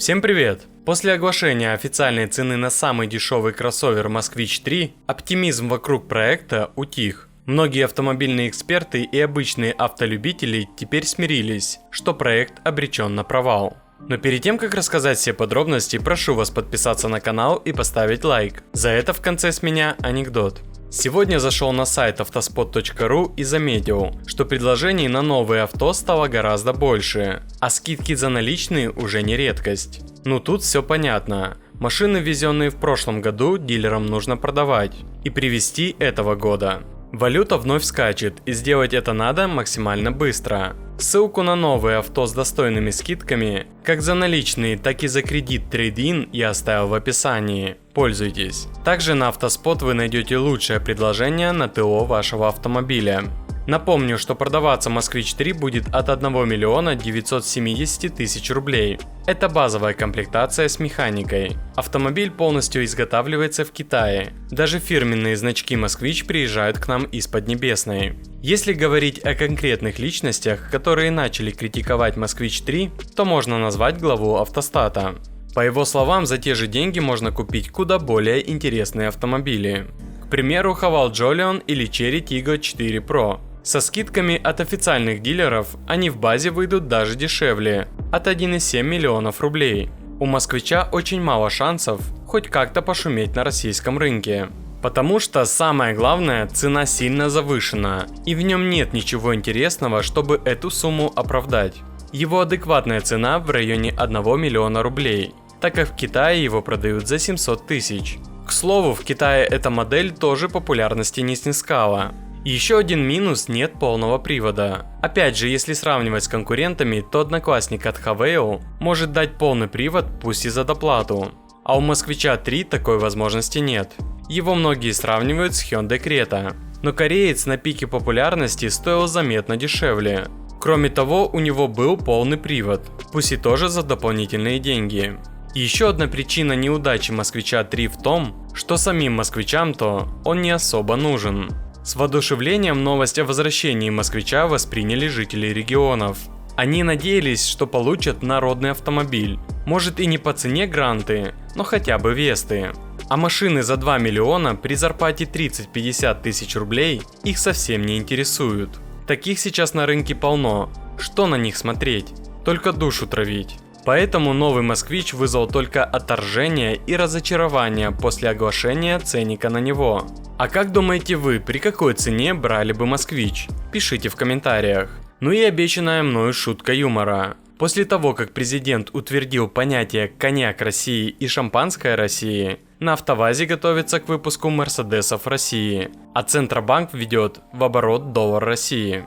Всем привет! После оглашения официальной цены на самый дешевый кроссовер Москвич 3, оптимизм вокруг проекта утих. Многие автомобильные эксперты и обычные автолюбители теперь смирились, что проект обречен на провал. Но перед тем, как рассказать все подробности, прошу вас подписаться на канал и поставить лайк. За это в конце с меня анекдот. Сегодня зашел на сайт автоспот.ру и заметил, что предложений на новые авто стало гораздо больше, а скидки за наличные уже не редкость. Ну тут все понятно. Машины, ввезенные в прошлом году, дилерам нужно продавать и привезти этого года. Валюта вновь скачет, и сделать это надо максимально быстро. Ссылку на новые авто с достойными скидками, как за наличные, так и за кредит трейд-ин я оставил в описании. Пользуйтесь. Также на Автоспот вы найдете лучшее предложение на ТО вашего автомобиля. Напомню, что продаваться Москвич 3 будет от 1 миллиона 970 тысяч рублей. Это базовая комплектация с механикой. Автомобиль полностью изготавливается в Китае. Даже фирменные значки Москвич приезжают к нам из Поднебесной. Если говорить о конкретных личностях, которые начали критиковать Москвич 3, то можно назвать главу Автостата. По его словам, за те же деньги можно купить куда более интересные автомобили. К примеру, Haval Jolion или Chery Tiggo 4 Pro. Со скидками от официальных дилеров они в базе выйдут даже дешевле, от 1,7 миллионов рублей. У Москвича очень мало шансов хоть как-то пошуметь на российском рынке. Потому что самое главное, цена сильно завышена, и в нем нет ничего интересного, чтобы эту сумму оправдать. Его адекватная цена в районе 1 миллиона рублей, так как в Китае его продают за 700 тысяч. К слову, в Китае эта модель тоже популярности не снискала. Еще один минус – нет полного привода. Опять же, если сравнивать с конкурентами, то одноклассник от Havail может дать полный привод, пусть и за доплату. А у Москвича 3 такой возможности нет. Его многие сравнивают с Hyundai Creta. Но кореец на пике популярности стоил заметно дешевле. Кроме того, у него был полный привод, пусть и тоже за дополнительные деньги. Еще одна причина неудачи Москвича 3 в том, что самим москвичам-то он не особо нужен. С воодушевлением новость о возвращении Москвича восприняли жители регионов. Они надеялись, что получат народный автомобиль. Может и не по цене гранты, но хотя бы весты. А машины за 2 миллиона при зарплате 30-50 тысяч рублей их совсем не интересуют. Таких сейчас на рынке полно. Что на них смотреть? Только душу травить. Поэтому новый Москвич вызвал только отторжение и разочарование после оглашения ценника на него. А как думаете вы, при какой цене брали бы Москвич? Пишите в комментариях. Ну и обещанная мною шутка юмора. После того, как президент утвердил понятие «коньяк России» и «шампанское России», на АвтоВАЗе готовится к выпуску Мерседесов России, а Центробанк введет в оборот доллар России.